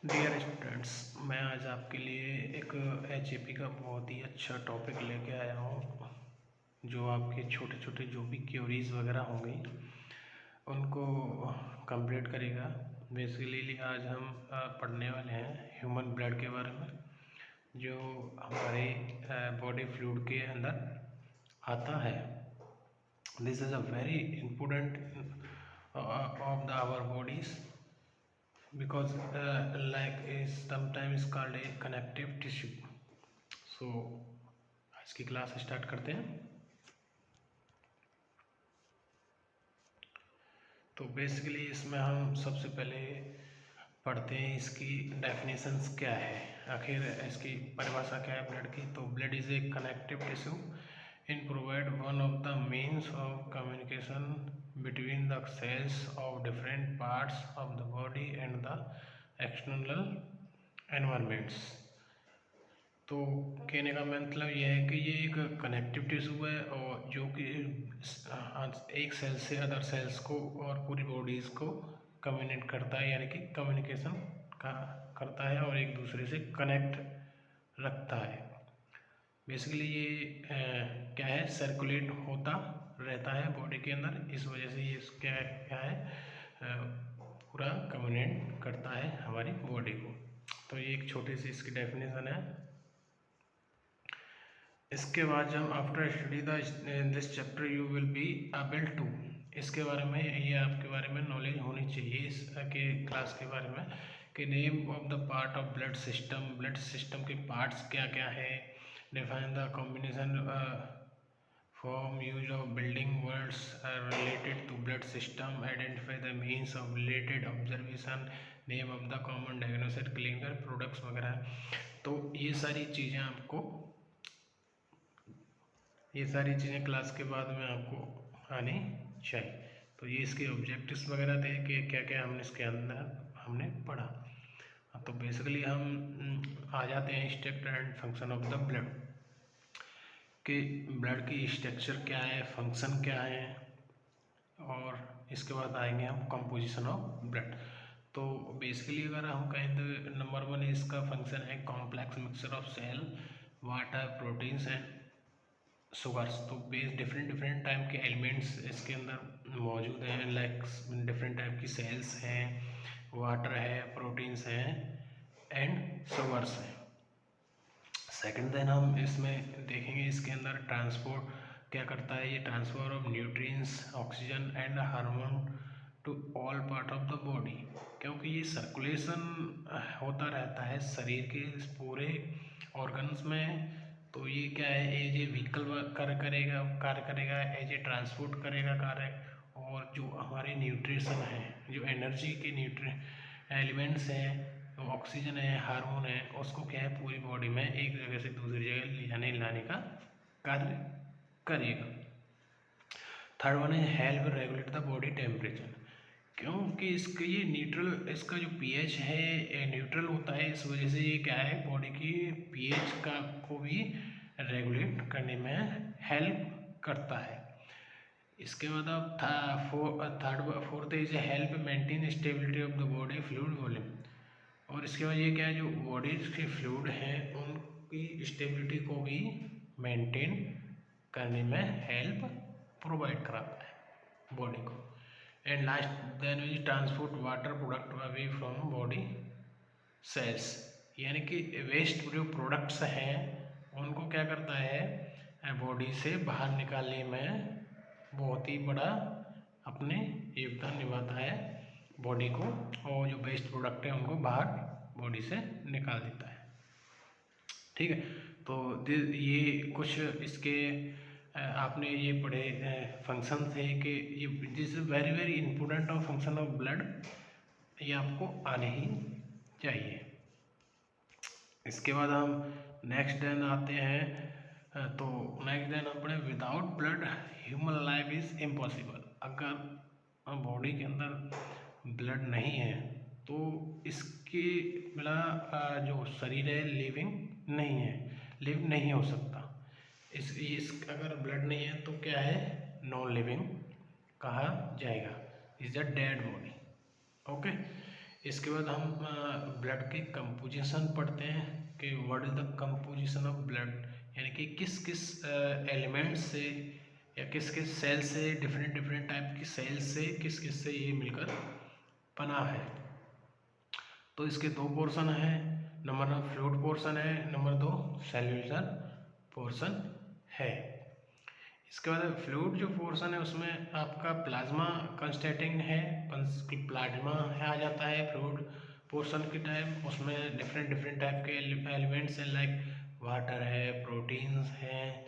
Dear students, मैं आज आपके लिए एक एचएपी का बहुत ही अच्छा टॉपिक लेके आया हूँ जो आपके छोटे छोटे जो भी क्वेरीज वगैरह होंगी उनको कंप्लीट करेगा। बेसिकली आज हम पढ़ने वाले हैं ह्यूमन ब्लड के बारे में, जो हमारे बॉडी फ्लूइड के अंदर आता है। This is a very important of the our bodies because like is sometimes called a connective tissue. So आज की क्लास स्टार्ट करते हैं। तो बेसिकली इसमें हम सबसे पहले पढ़ते हैं इसकी डेफिनेशंस क्या है, आखिर इसकी परिभाषा क्या है ब्लड की। तो blood is a connective tissue in provide one of the means of communication between the cells of different parts of the body and the external environments. तो कहने का मतलब यह है कि ये एक कनेक्टिव टिश्यू है और जो कि एक सेल से अदर सेल्स को और पूरी बॉडीज़ को कम्युनिकेट करता है, यानी कि कम्युनिकेशन का करता है और एक दूसरे से कनेक्ट रखता है। बेसिकली ये क्या है, सर्कुलेट होता रहता है बॉडी के अंदर, इस वजह से ये क्या है पूरा कम्युनिकेट करता है हमारी बॉडी को। तो ये एक छोटी सी इसकी डेफिनेशन है। इसके बाद जब after study this chapter you will be able to, इसके बारे में ये आपके बारे में नॉलेज होनी चाहिए इसके क्लास के बारे में कि name of the part of blood system के पार्ट्स क्या क्या है, define the combination form use of building words related to blood system, identify the means of related observation, name of the common diagnosis, clinical products वगैरह। तो ये सारी चीज़ें class के बाद में आपको आनी चाहिए। तो ये इसके ऑब्जेक्टिव्स वगैरह थे कि क्या क्या हमने इसके अंदर हमने पढ़ा। तो बेसिकली हम आ जाते हैं structure and function of the blood, कि ब्लड की स्ट्रक्चर क्या है, फंक्शन क्या है, और इसके बाद आएंगे हम कंपोजिशन ऑफ ब्लड। तो बेसिकली अगर हम कहें तो नंबर 1 इसका फंक्शन है complex mixture of cell, water, proteins and sugars. तो डिफरेंट टाइप के एलिमेंट्स इसके अंदर मौजूद हैं, लाइक डिफरेंट टाइप की सेल्स हैं, वाटर है, प्रोटीन्स हैं एंड शुगर्स हैं। सेकंड देन हम इसमें देखेंगे इसके अंदर ट्रांसपोर्ट क्या करता है, ये transfer of nutrients, oxygen and hormone to all part of the body, क्योंकि ये सर्कुलेशन होता रहता है शरीर के पूरे ऑर्गन्स में। तो ये क्या है, एज ए व्हीकल कार्य करेगा, एज ए ट्रांसपोर्ट करेगा कार्य, और जो हमारे न्यूट्रिशन है, जो एनर्जी के एलिमेंट्स हैं, ऑक्सीजन है, हार्मोन है, उसको क्या है पूरी बॉडी में एक जगह से दूसरी जगह ले जाने लाने का कार्य करेगा। थर्ड वन है help regulate the body temperature, क्योंकि इसका ये न्यूट्रल, इसका जो पीएच है न्यूट्रल होता है, इस वजह से ये क्या है बॉडी की पीएच का को भी रेगुलेट करने में हेल्प करता है। इसके बाद अब fourth is help maintain stability of the body fluid volume, और इसके बाद ये क्या है जो बॉडी के फ्लूइड हैं उनकी स्टेबिलिटी को भी मेंटेन करने में हेल्प प्रोवाइड कराता है बॉडी को। And last then is transport water product away from body cells, यानी कि वेस्ट जो प्रोडक्ट्स हैं उनको क्या करता है बॉडी से बाहर निकालने में बहुत ही बड़ा अपने योगदान निभाता है बॉडी को, और जो वेस्ट प्रोडक्ट है उनको बाहर बॉडी से निकाल देता है। ठीक है, तो ये कुछ इसके आपने ये पढ़े फंक्शन थे कि ये this is very very important of function of blood, ये आपको आने ही चाहिए। इसके बाद हम नेक्स्ट दिन आते हैं, तो नेक्स्ट दिन हम पढ़े without blood human life is impossible. अगर बॉडी के अंदर ब्लड नहीं है तो इसके बिना जो शरीर है लिव नहीं हो सकता। इस अगर ब्लड नहीं है तो क्या है, नॉन लिविंग कहा जाएगा, is a dead body. Okay, इसके बाद हम ब्लड की कंपोजिशन पढ़ते हैं कि what is the composition of blood, यानी कि किस किस एलिमेंट से या किस किस सेल से, डिफरेंट डिफरेंट टाइप की सेल से किस किस से ये मिलकर बना है। तो इसके दो पोर्शन है, नंबर 1 फ्लूइड पोर्शन है, नंबर 2 सेल्यूलर पोर्शन है। इसके बाद फ्लूइड जो पोर्शन है उसमें आपका प्लाज्मा कंस्टेटिंग है, प्लाज्मा आ जाता है फ्लूइड पोर्शन के टाइम। उसमें डिफरेंट डिफरेंट टाइप के एलिमेंट्स हैं, लाइक वाटर है, प्रोटीन्स हैं,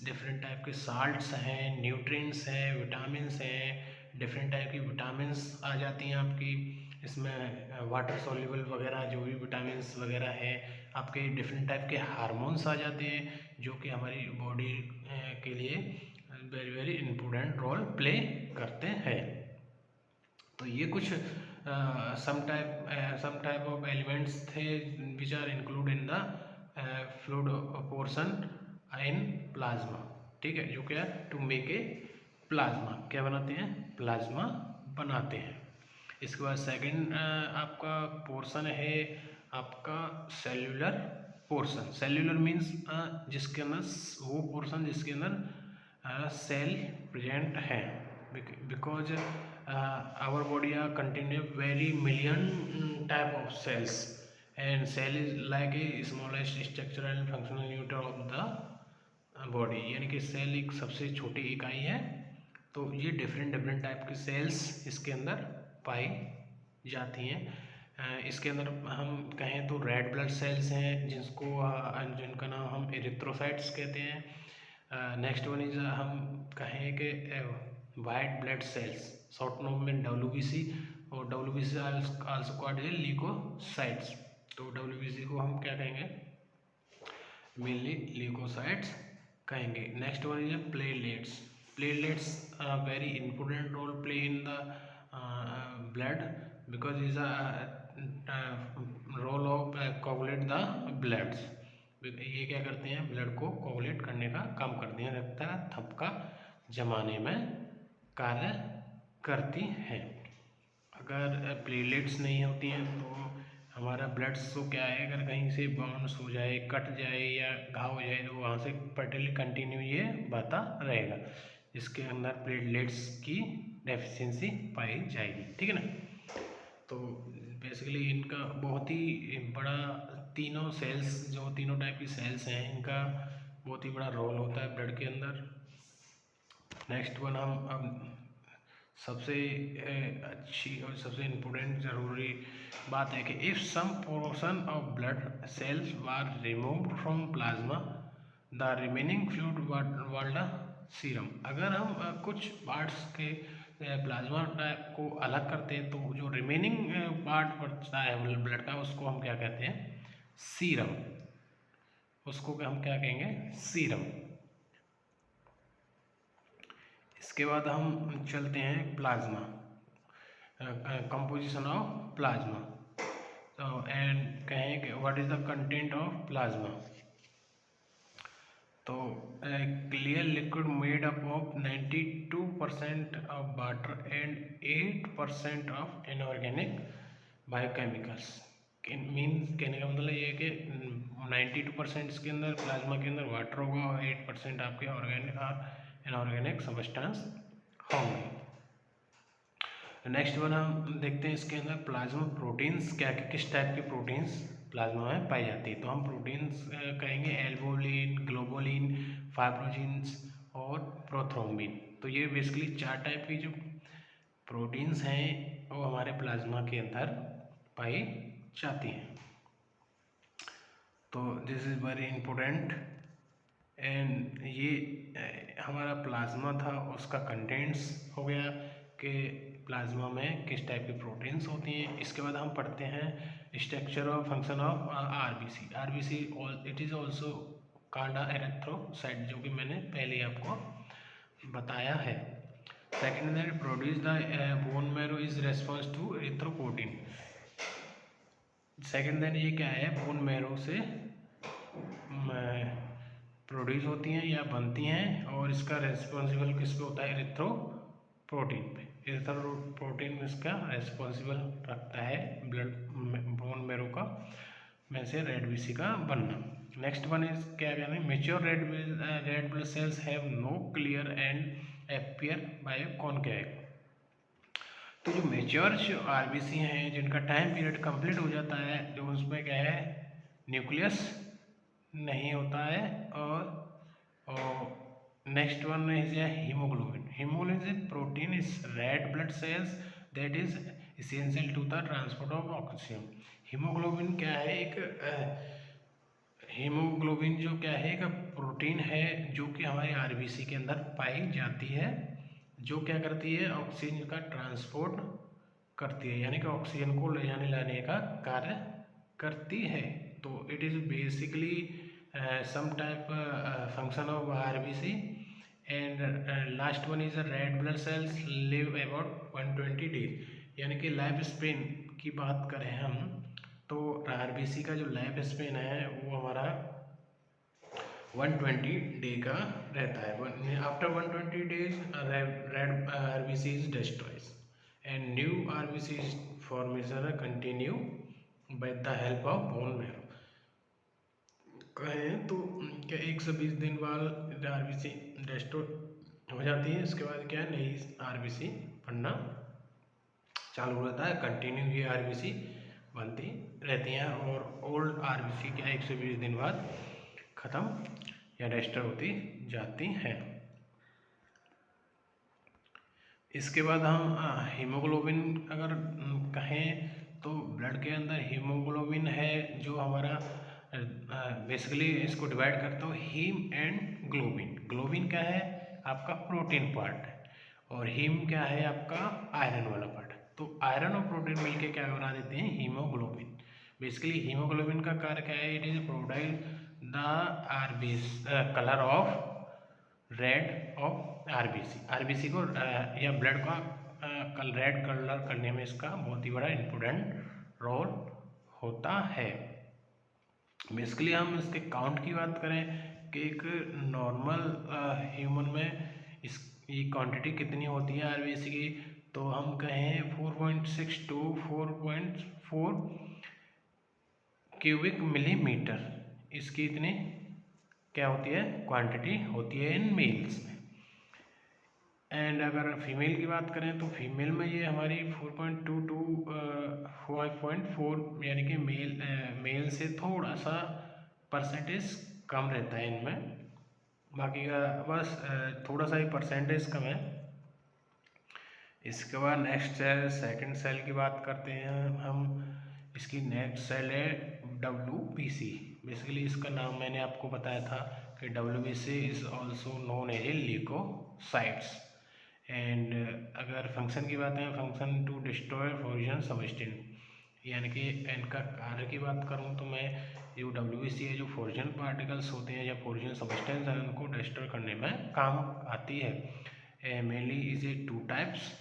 डिफरेंट टाइप के साल्ट्स हैं, न्यूट्रिएंट्स हैं, विटामिन्स हैं, डिफरेंट टाइप की विटामिन्स आ जाती हैं आपकी इसमें, वाटर सॉल्युबल वगैरह जो भी विटामिन्स वगैरह है। आपके डिफरेंट टाइप के हार्मोन्स आ जाते हैं जो कि हमारी बॉडी के लिए very very important role play करते हैं। तो ये कुछ सम टाइप ऑफ एलिमेंट्स थे which are include in the fluid portion in plasma, ठीक है, जो क्या टू मेक ए प्लाज्मा, क्या बनाते हैं, प्लाज्मा बनाते हैं। इसके बाद सेकंड आपका पोर्शन है आपका सेल्यूलर पोर्शन। सेल्यूलर मीन्स जिसके अंदर वो पोर्शन जिसके अंदर सेल प्रेजेंट है, because our body are contain very million type of cells and cell is like a smallest structural and functional unit of the body, यानी कि सेल एक सबसे छोटी इकाई है। तो ये डिफरेंट डिफरेंट टाइप की सेल्स इसके अंदर पाई जाती हैं। इसके अंदर हम कहें तो रेड ब्लड सेल्स हैं जिनका नाम हम एरिथ्रोसाइट्स कहते हैं। नेक्स्ट वन इज हम कहें कि white blood cells, short norm में WBC, और WBC also called as leucocytes. तो WBC को हम क्या कहेंगे, मेनली ल्यूकोसाइट्स कहेंगे। Next one is platelets. Platelets are very important role play in the blood because it is a role of coagulate the bloods। ये क्या करते हैं, ब्लड को कोगुलेट करने का काम करती हैं, रक्त का थपका जमाने में कार्य करती हैं। अगर प्लेटलेट्स नहीं होती हैं तो हमारा ब्लड तो क्या है, अगर कहीं से बाउंस हो जाए, कट जाए या घाव हो जाए तो वहाँ से पर्टिकुलरली कंटिन्यू ये बहता रहेगा। इसके अंदर प्लेटलेट्स की डेफिशिएंसी पाई जाएगी, ठीक है ना। तो बेसिकली इनका बहुत ही बड़ा, तीनों सेल्स जो तीनों टाइप की सेल्स हैं इनका बहुत ही बड़ा रोल होता है ब्लड के अंदर। नेक्स्ट वन हम अब सबसे अच्छी और सबसे इम्पोर्टेंट ज़रूरी बात है कि if some portion of blood cells were removed from plasma the remaining fluid called serum. अगर हम कुछ पार्ट्स के प्लाज्मा टाइप को अलग करते हैं तो जो रिमेनिंग पार्ट बचता है ब्लड का उसको हम क्या कहते हैं, सीरम। उसको हम क्या कहेंगे, सीरम। इसके बाद हम चलते हैं प्लाज्मा, कंपोजिशन ऑफ प्लाज्मा। तो एंड कहें कि what is the content of plasma. तो clear liquid made up of 92% of water and 8% of inorganic biochemicals. Means कहने का मतलब ये है कि 92% इसके अंदर प्लाज्मा के अंदर वाटर होगा और 8% आपके ऑर्गेनिक और इनऑर्गेनिक सब्सटेंस होंगे। नेक्स्ट वन हम देखते हैं इसके अंदर प्लाज्मा प्रोटीन्स क्या किस टाइप के प्रोटीन्स प्लाज्मा में पाई जाती है। तो हम प्रोटीन्स कहेंगे एल्बुमिन, ग्लोबुलिन, फाइब्रोजिन्स और प्रोथ्रोम्बिन। तो ये बेसिकली 4 टाइप की जो प्रोटीन्स हैं वो हमारे प्लाज्मा के अंदर पाई जाती हैं। तो this is very important. And ये हमारा प्लाज्मा था, उसका कंटेंट्स हो गया कि प्लाज्मा में किस टाइप की प्रोटीन्स होती हैं। इसके बाद हम पढ़ते हैं स्ट्रक्चर और function of RBC। RBC it is also called erythrocyte, जो कि मैंने पहले आपको बताया है। सेकेंड है produce the bone marrow is response to erythropoietin. Second then ये क्या है, बोन मैरो से प्रोड्यूस होती हैं या बनती हैं और इसका रेस्पॉन्सिबल किस पे होता है, एरिथ्रोपोइटिन पे। एरिथ्रोपोइटिन इसका रिस्पॉन्सिबल रखता है ब्लड बोन मैरो का में से रेड बीसी का बनना। नेक्स्ट वन इज क्या कहना है, mature red blood cells have no clear and appear biconcave. तो जो मेच्योर आरबीसी हैं जिनका टाइम पीरियड कंप्लीट हो जाता है, जो उसमें क्या है न्यूक्लियस नहीं होता है। और next one is haemoglobin. Haemoglobin is protein is red blood cells that is essential to the transport of oxygen. Haemoglobin क्या है, एक हीमोग्लोबिन जो क्या है एक प्रोटीन है जो कि हमारे आरबीसी के अंदर पाई जाती है, जो क्या करती है ऑक्सीजन का ट्रांसपोर्ट करती है, यानी कि ऑक्सीजन को ले जाने लाने का कार्य करती है। तो it is basically some type function of RBC. And last one is red blood cells live about 120 days, यानी कि लाइफ स्पेन की बात करें हम तो आरबीसी का जो लाइफ स्पेन है वो हमारा 120 डे का रहता है। After 120 days red RBC is destroyed and new RBC formation continue by the help of bone marrow. कहें तो क्या 120 दिन बाद आरबीसी डिस्ट्रॉय हो जाती है, इसके बाद क्या है नई आरबीसी बनना चालू रहता है, कंटिन्यू ये आरबीसी बनती रहती हैं। और ओल्ड आरबीसी क्या 120 दिन बाद ख़त्म या डिस्ट्रॉय होती जाती हैं। इसके बाद हम हीमोग्लोबिन अगर कहें तो ब्लड के अंदर हीमोग्लोबिन है जो हमारा बेसिकली इसको डिवाइड करता हूँ हीम एंड ग्लोबिन। ग्लोबिन क्या है आपका प्रोटीन पार्ट है और हीम क्या है आपका आयरन वाला पार्ट। तो आयरन और प्रोटीन मिलके क्या बना देते हैं हीमोग्लोबिन। बेसिकली हीमोग्लोबिन का कार्य क्या है, it is provide the RBC colour of rid of RBC को या ब्लड का रेड कलर करने में इसका बहुत ही बड़ा इम्पोर्टेंट रोल होता है। बेसिकली हम इसके काउंट की बात करें कि एक नॉर्मल ह्यूमन में इसकी क्वांटिटी कितनी होती है आरबीसी की, तो हम कहें 4.6 to 4.4 क्यूबिक मिलीमीटर इसकी इतनी क्या होती है क्वांटिटी होती है इन मेल्स में। एंड अगर फीमेल की बात करें तो फीमेल में ये हमारी 4.2 to 5.4 यानी कि मेल से थोड़ा सा परसेंटेज कम रहता है इनमें, बाकी का बस थोड़ा सा ही परसेंटेज कम है। इसके बाद नेक्स्ट सेल सेकंड सेल की बात करते हैं हम। इसकी नेक्स्ट सेल है WBC। बेसिकली इसका नाम मैंने आपको बताया था कि WBC is also known as a leucocytes. And अगर फंक्शन की बात है, function to destroy foreign substance, यानी कि इनका कार्य की बात करूं तो मैं जो WBC है जो फॉर्जन पार्टिकल्स होते हैं या फॉर्जन सबस्टेंस है उनको डिस्ट्रॉय करने में काम आती है। Mainly is a 2 types.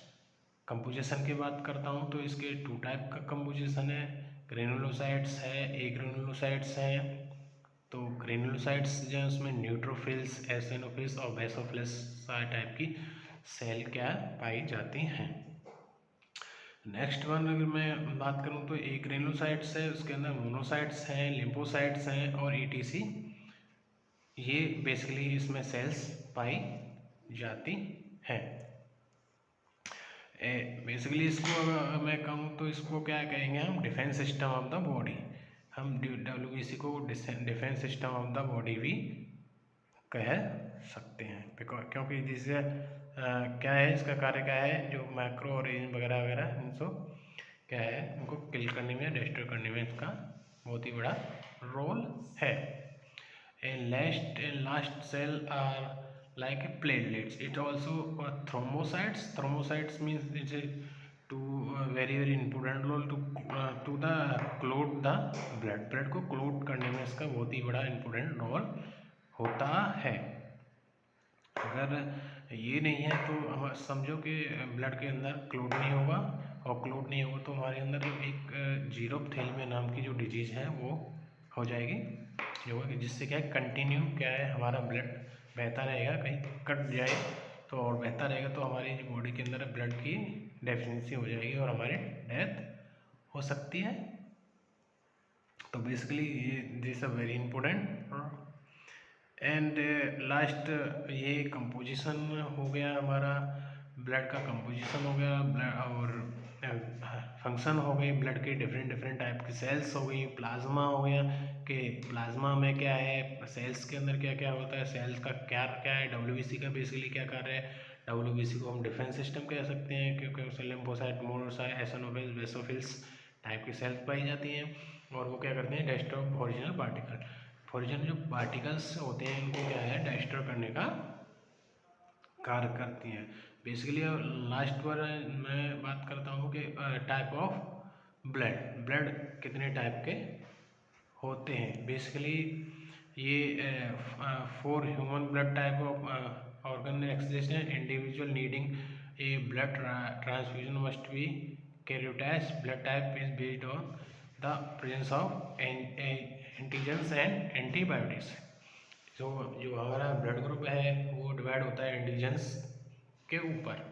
Composition की बात करता हूं तो इसके 2 टाइप का कंपोजिशन है, ग्रेनुलोसाइट्स है, एग्रेनुलोसाइट्स है। तो ग्रेनुलोसाइट्स जो है उसमें न्यूट्रोफिल्स, एसिनोफिल्स और बेसोफिल्स टाइप की सेल क्या पाई जाती हैं। नेक्स्ट वन अगर मैं बात करूं तो एक ग्रेनुलोसाइट्स है, उसके अंदर मोनोसाइट्स हैं, लिम्फोसाइट्स हैं और ETC, ये बेसिकली इसमें सेल्स पाई जाती हैं। बेसिकली इसको अगर मैं कहूँ तो इसको क्या कहेंगे हम defence system of the body. हम WBC को defence system of the body भी कह सकते हैं, क्योंकि जिससे क्या है इसका कार्य क्या है, जो मैक्रो ऑर्गेनिज्म वगैरह वगैरह इनको क्या है उनको किल करने में डिस्ट्रॉय करने में इसका बहुत ही बड़ा रोल है। And last cell are like platelets. It also thrombocytes. Thrombocytes means it's a very important role to the clot the blood को क्लोट करने में इसका बहुत ही बड़ा इम्पोर्टेंट रोल होता है। अगर ये नहीं है तो हम समझो कि ब्लड के अंदर क्लोट नहीं होगा, और क्लोट नहीं होगा तो हमारे अंदर एक जीरोपथैलेमिया नाम की जो डिजीज़ है वो हो जाएगी, जो जिससे क्या है कंटिन्यू क्या है हमारा ब्लड बहता रहेगा, कहीं कट जाए तो और बेहतर रहेगा, तो हमारी जो बॉडी के अंदर ब्लड की डेफिशिएंसी हो जाएगी और हमारी डेथ हो सकती है। तो बेसिकली ये this are very important. And last ये कंपोजिशन हो गया हमारा, ब्लड का कंपोजिशन हो गया, ब्लड और फंक्शन हो गई, ब्लड के डिफरेंट टाइप की सेल्स हो गई, प्लाज्मा हो गया कि प्लाज्मा में क्या है, सेल्स के अंदर क्या क्या होता है, सेल्स का क्या क्या है, डब्ल्यूबीसी का बेसिकली क्या कार्य है। डब्ल्यूबीसी को हम डिफेंस सिस्टम कह सकते हैं क्योंकि उसमें lymphocyte, monocyte, eosinophils, basophils type की सेल्स पाई जाती हैं और वो क्या करते हैं, डिस्ट्रॉय ओरिजिनल पार्टिकल। ओरिजिनल जो पार्टिकल्स होते हैं इनको क्या है, डिस्ट्रॉय करने का कार्य करती हैं बेसिकली। लास्ट पर मैं बात करता हूँ कि टाइप ऑफ ब्लड कितने टाइप के होते हैं। बेसिकली ये 4 human blood type of organ exist है। Individual needing a blood transfusion must be karyotype. Blood type is based on the presence of antigens and antibiotics. जो हमारा ब्लड ग्रुप है वो डिवाइड होता है एंटीजेंस के ऊपर।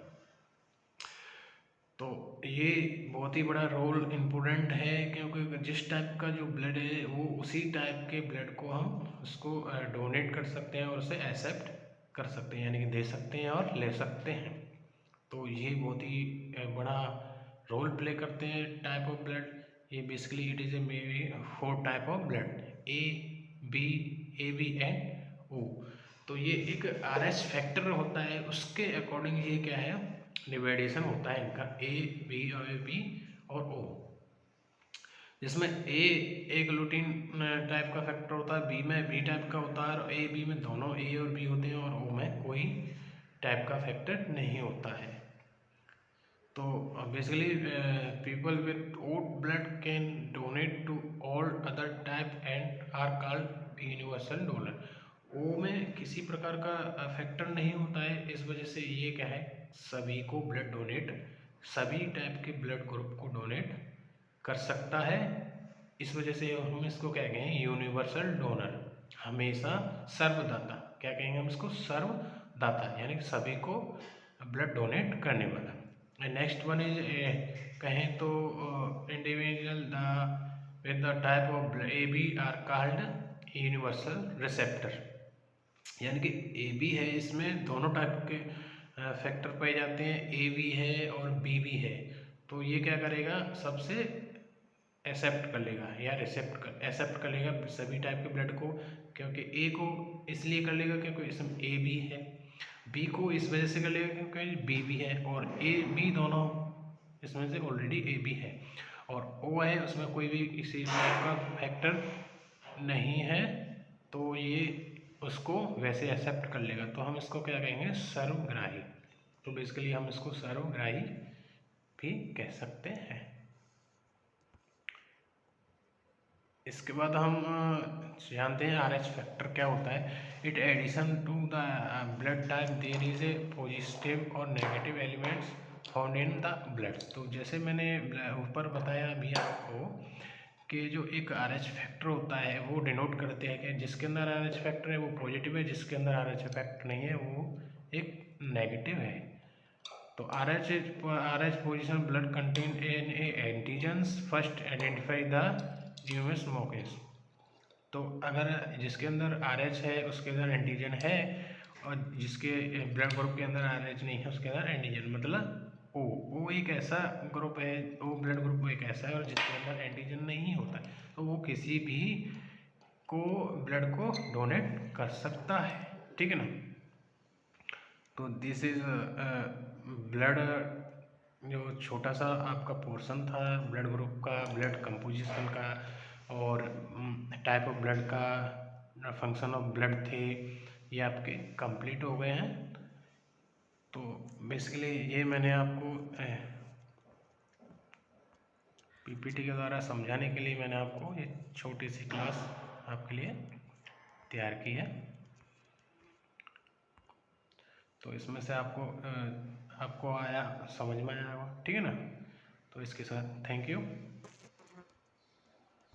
तो ये बहुत ही बड़ा रोल इम्पोर्टेंट है क्योंकि जिस टाइप का जो ब्लड है वो उसी टाइप के ब्लड को हम उसको डोनेट कर सकते हैं और उसे एक्सेप्ट कर सकते हैं, यानी कि दे सकते हैं और ले सकते हैं। तो ये बहुत ही बड़ा रोल प्ले करते हैं टाइप ऑफ ब्लड। ये basically it is a may be 4 type of blood, A B and O. तो ये एक RH फैक्टर होता है, उसके अकॉर्डिंग ये क्या है, डिवाइडेशन होता है इनका बी और ओ, जिसमें ए एक ग्लूटीन टाइप का फैक्टर होता है, बी में बी टाइप का होता है और ए बी में दोनों ए और बी होते हैं और ओ में कोई टाइप का फैक्टर नहीं होता है। तो basically people with O blood can donate to all other type and are called universal donor. O में किसी प्रकार का फैक्टर नहीं होता है, इस वजह से ये क्या है, सभी को ब्लड डोनेट, सभी टाइप के ब्लड ग्रुप को डोनेट कर सकता है। इस वजह से हम इसको क्या कहेंगे, यूनिवर्सल डोनर, हमेशा सर्वदाता। क्या कहेंगे हम इसको, सर्वदाता, यानी कि सभी को ब्लड डोनेट करने वाला। नेक्स्ट वन इज कहें तो individual with the type of A B are called universal receptor. यानी कि ए बी है, इसमें दोनों टाइप के फैक्टर पाए जाते हैं, ए भी है और बी भी है। तो ये क्या करेगा, सबसे एक्सेप्ट कर लेगा या एक्सेप्ट कर लेगा सभी टाइप के ब्लड को, क्योंकि ए को इसलिए कर लेगा क्योंकि इसमें ए भी है, बी को इस वजह से कर लेगा क्योंकि बी भी है, और ए बी दोनों इसमें से ऑलरेडी ए बी है, और ओ है उसमें कोई भी किसी टाइप का फैक्टर नहीं है, तो ये उसको वैसे एक्सेप्ट कर लेगा। तो हम इसको क्या कहेंगे, सर्वग्राही। तो बेसिकली हम इसको सर्वग्राही भी कह सकते हैं। इसके बाद हम जानते हैं RH फैक्टर क्या होता है। It addition to the blood type there is a positive और negative elements found in the blood. तो जैसे मैंने ऊपर बताया अभी आपको कि जो एक RH फैक्टर होता है वो डिनोट करते हैं कि जिसके अंदर RH फैक्टर है वो पॉजिटिव है, जिसके अंदर RH फैक्टर नहीं है वो एक नेगेटिव है। तो RH position blood contain an a antigens first identify the न्यूमस मोकेस। तो अगर जिसके अंदर RH है उसके अंदर एंटीजन है, और जिसके ब्लड ग्रुप के अंदर RH नहीं है उसके अंदर एंटीजन, मतलब ओ एक ऐसा ग्रुप है, ओ ब्लड ग्रुप एक ऐसा है और जिसके अंदर एंटीजन नहीं होता है, तो वो किसी भी को ब्लड को डोनेट कर सकता है, ठीक है ना। तो दिस इज ब्लड, जो छोटा सा आपका पोर्शन था ब्लड ग्रुप का, ब्लड कंपोजिशन का, और टाइप ऑफ ब्लड का, फंक्शन ऑफ ब्लड थे, ये आपके कंप्लीट हो गए हैं। तो बेसिकली ये मैंने आपको PPT के द्वारा समझाने के लिए मैंने आपको ये छोटी सी क्लास आपके लिए तैयार की है। तो इसमें से आपको आया, समझ में आया होगा, ठीक है ना। तो इसके साथ थैंक यू।